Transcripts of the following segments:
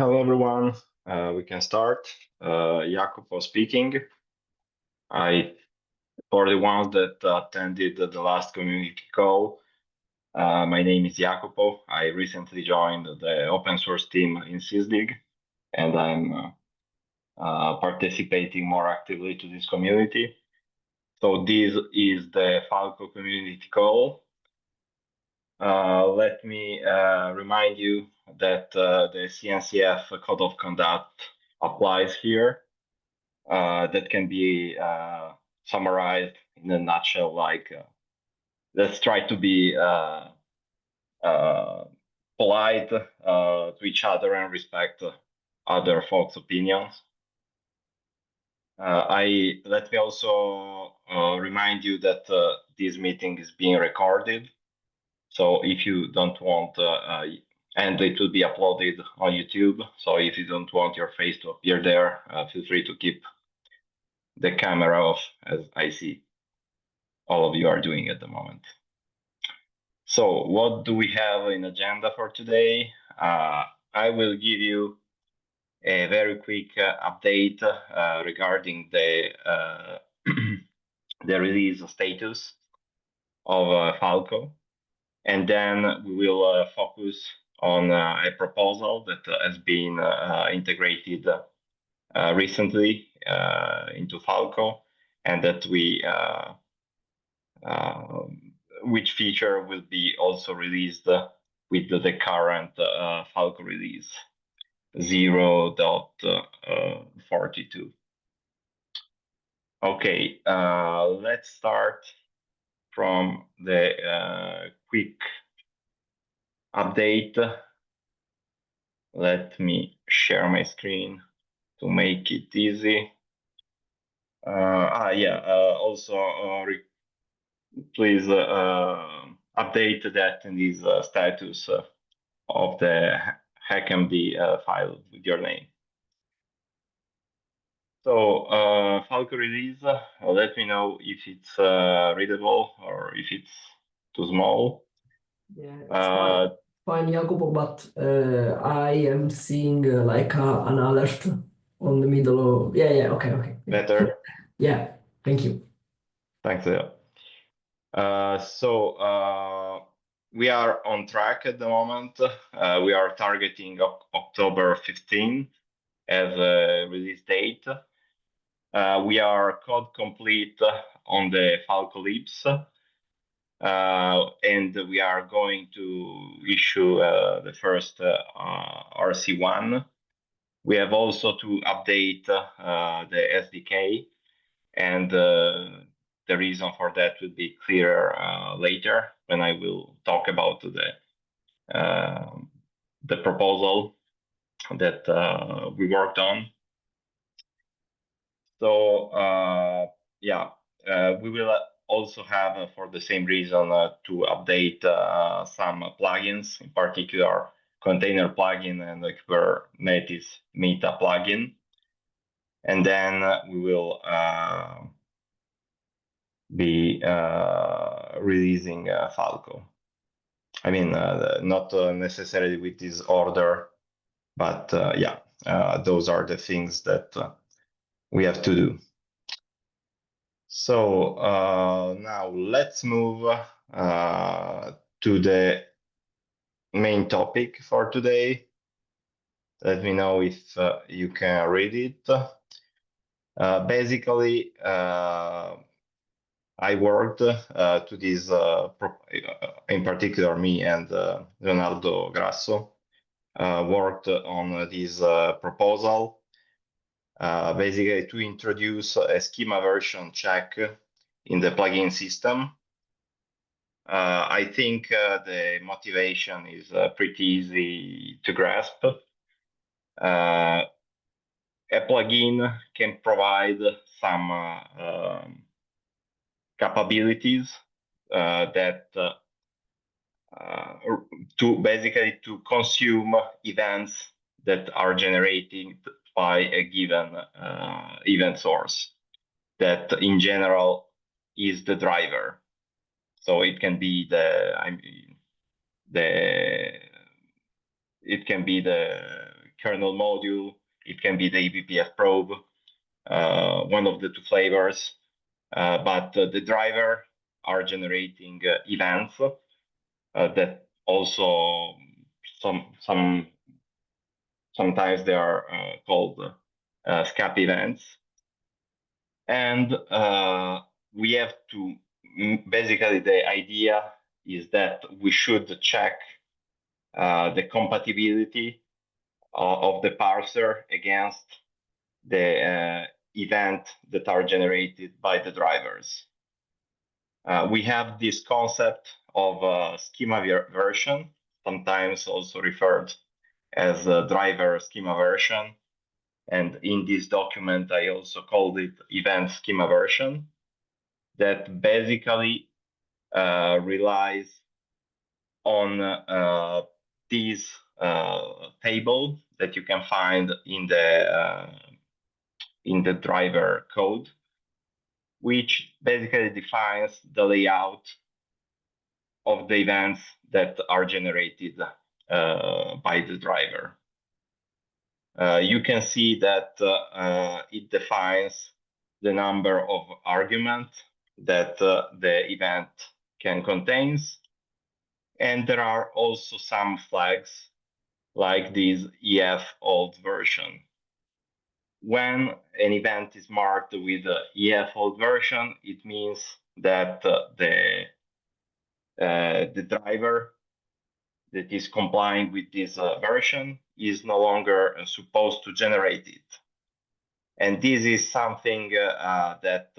Hello, everyone. We can start. Jacopo speaking. For the ones that attended the last community call, my name is Jacopo. I recently joined the open source team in SysDig, and I'm participating more actively to this community. So this is the Falco community call. Let me remind you that the CNCF code of conduct applies here. That can be summarized in a nutshell like let's try to be polite to each other and respect other folks' opinions. Let me also remind you that this meeting is being recorded. So if you don't want, and it will be uploaded on YouTube. So if you don't want your face to appear there, feel free to keep the camera off, as I see all of you are doing at the moment. So what do we have in agenda for today? I will give you a very quick update regarding the the release status of Falco, and then we will focus on a proposal that has been integrated recently into Falco, and that which feature will be also released with the current Falco release 0.42. Okay, let's start from the quick update. Let me share my screen to make it easy. Also, please update that in this status of the hackmd file with your name. So Falco release, let me know if it's readable or if it's too small. Yeah, it's fine, Jacopo, but I am seeing like an alert on the middle of, okay. Better? Yeah, thank you. Thanks, Leo. We are on track at the moment. We are targeting October 15 as a release date. We are code complete on the Falco libs, and we are going to issue the first RC1. We have also to update the SDK, and the reason for that will be clearer later when I will talk about the proposal that we worked on. So we will also have, for the same reason, to update some plugins, in particular container plugin and the Kubernetes Meta plugin. And then we will be releasing Falco. I mean, not necessarily with this order, but those are the things that we have to do. So now let's move to the main topic for today. Let me know if you can read it. Basically, I worked to this, in particular me and Leonardo Grasso worked on this proposal, basically to introduce a schema version check in the plugin system. I think the motivation is pretty easy to grasp. A plugin can provide some capabilities that to consume events that are generated by a given event source that in general is the driver. So it can be the kernel module, it can be the eBPF probe, one of the two flavors, but the driver are generating events that also sometimes they are called SCAP events. And we have to, basically the idea is that we should check the compatibility of the parser against the event that are generated by the drivers. We have this concept of schema version, sometimes also referred as driver schema version. And in this document, I also called it event schema version, that basically relies on this table that you can find in the driver code, which basically defines the layout of the events that are generated by the driver. You can see that it defines the number of arguments that the event can contain. And there are also some flags like this EF old version. When an event is marked with EF old version, it means that the driver that is complying with this version is no longer supposed to generate it. And this is something that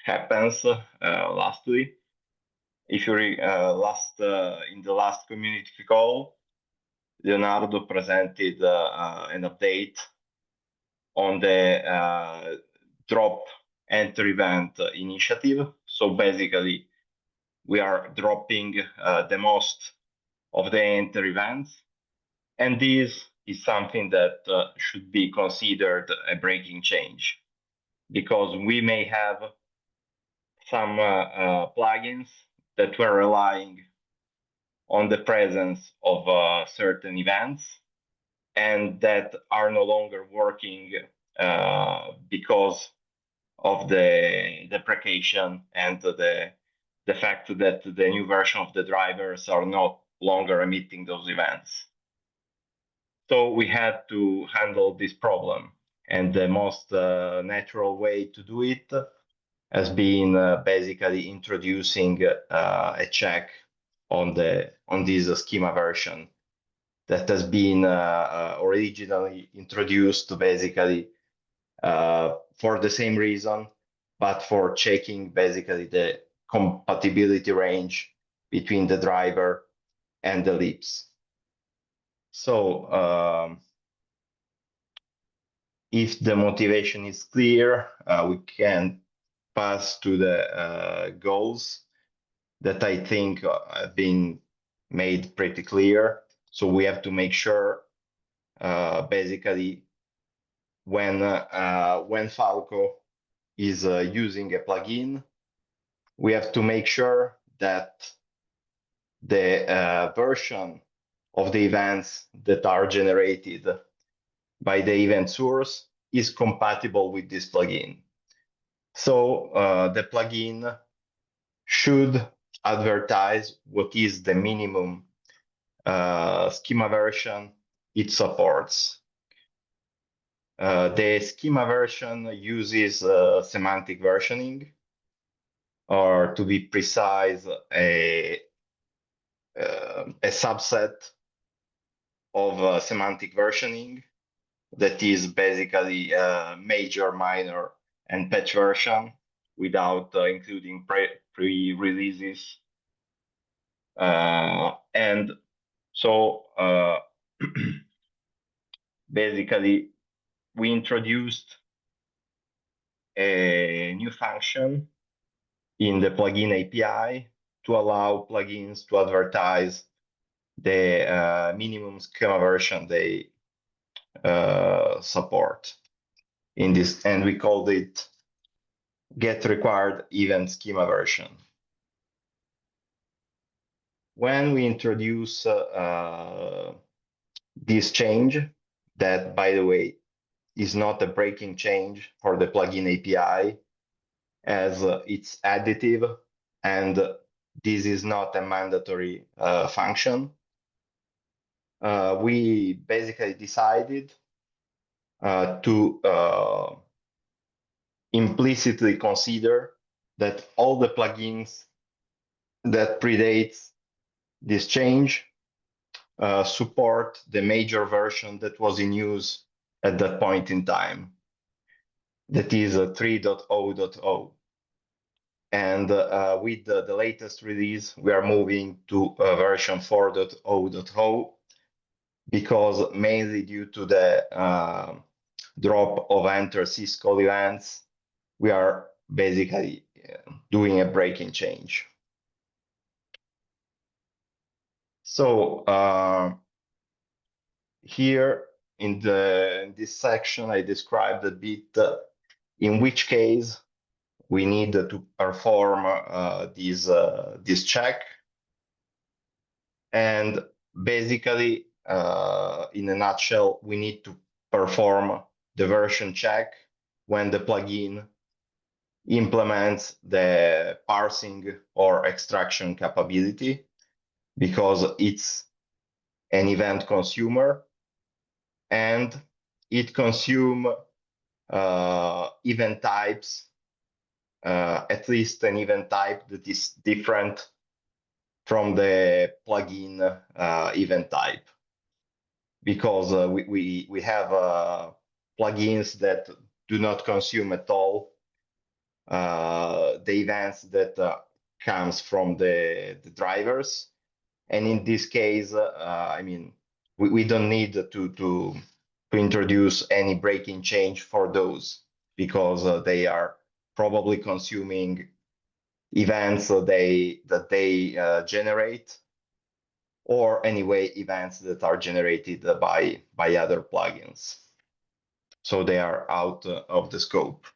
happens lastly. If you in the last community call, Leonardo presented an update on the drop enter event initiative. So basically, we are dropping the most of the enter events, and this is something that should be considered a breaking change, because we may have some plugins that were relying on the presence of certain events and that are no longer working because of the deprecation and the fact that the new version of the drivers are no longer emitting those events. So we had to handle this problem, and the most natural way to do it has been basically introducing a check on this schema version that has been originally introduced basically for the same reason, but for checking basically the compatibility range between the driver and the libs. So if the motivation is clear, we can pass to the goals that I think have been made pretty clear. So we have to make sure basically when Falco is using a plugin, we have to make sure that the version of the events that are generated by the event source is compatible with this plugin. So the plugin should advertise what is the minimum schema version it supports. The schema version uses semantic versioning, or to be precise, a subset of semantic versioning that is basically major, minor, and patch version without including pre-releases. And so basically, we introduced a new function in the plugin API to allow plugins to advertise the minimum schema version they support in this, and we called it get required event schema version. When we introduce this change, that, by the way, is not a breaking change for the plugin API, as it's additive, and this is not a mandatory function. We basically decided to implicitly consider that all the plugins that predates this change support the major version that was in use at that point in time, that is 3.0.0. And with the latest release, we are moving to version 4.0.0, because mainly due to the drop of enter syscall events, we are basically doing a breaking change. So here in this section, I described a bit in which case we need to perform this check. And basically, in a nutshell, we need to perform the version check when the plugin implements the parsing or extraction capability, because it's an event consumer and it consumes event types, at least an event type that is different from the plugin event type, because we have plugins that do not consume at all the events that comes from the drivers. And in this case, I mean, we don't need to introduce any breaking change for those, because they are probably consuming events that they generate, or anyway events that are generated by other plugins. So they are out of the scope.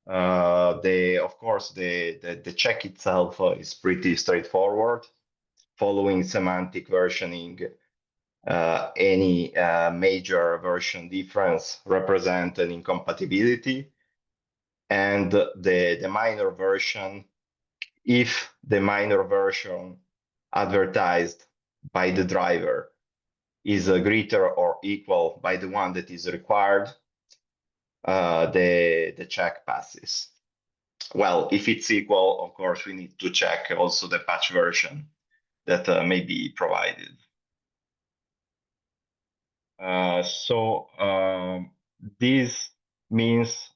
Of course, the check itself is pretty straightforward, following semantic versioning. Any major version difference represent an incompatibility, and the minor version, if the minor version advertised by the driver is greater or equal by the one that is required, the check passes. Well, if it's equal, of course, we need to check also the patch version that may be provided. So this means,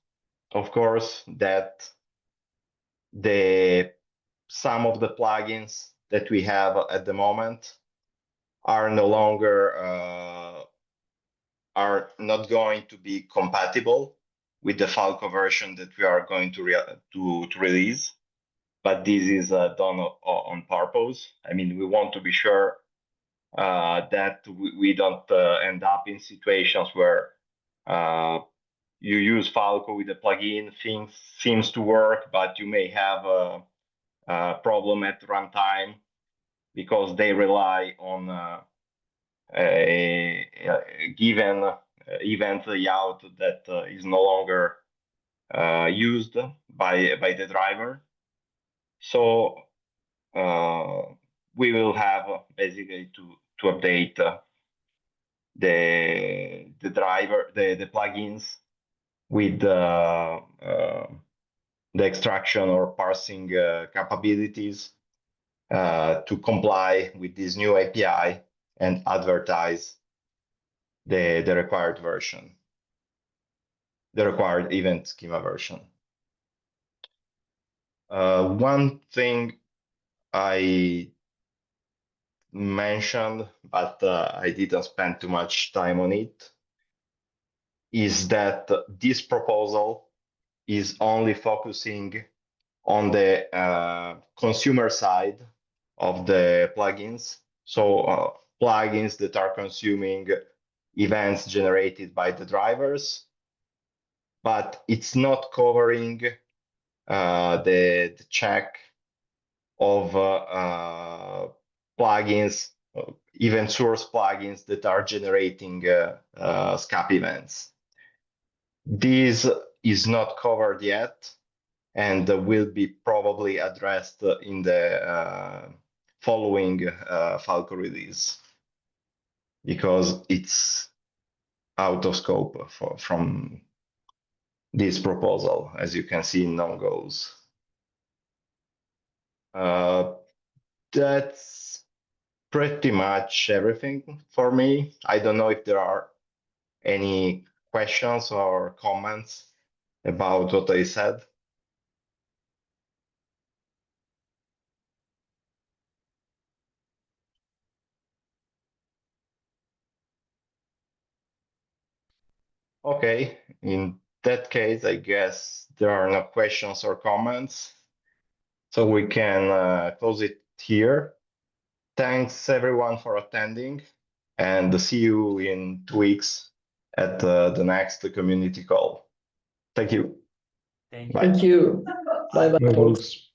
of course, that some of the plugins that we have at the moment are no longer are not going to be compatible with the Falco version that we are going to release. But this is done on purpose. I mean, we want to be sure that we don't end up in situations where you use Falco with a plugin, things seems to work, but you may have a problem at runtime because they rely on a given event layout that is no longer used by the driver. So we will have basically to update the driver, the plugins with the extraction or parsing capabilities to comply with this new API and advertise the required version, the required event schema version. One thing I mentioned, but I didn't spend too much time on it, is that this proposal is only focusing on the consumer side of the plugins. So plugins that are consuming events generated by the drivers, but it's not covering the check of plugins event source plugins that are generating SCAP events. This is not covered yet and will be probably addressed in the following Falco release because it's out of scope from this proposal, as you can see in non-goes. That's pretty much everything for me. I don't know if there are any questions or comments about what I said. Okay, in that case, I guess there are no questions or comments. So we can close it here. Thanks everyone for attending and see you in 2 weeks at the next community call. Thank you. Thank you. Bye. Thank you. Bye bye. No, folks.